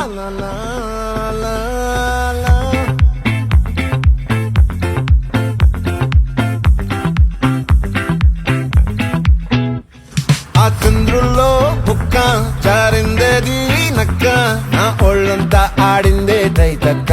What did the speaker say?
la la la la. ఆ చంద్రుల్లో బుక్క చారిందేది నక్క నా ఒళ్ళంతా ఆడిందే తైతక్క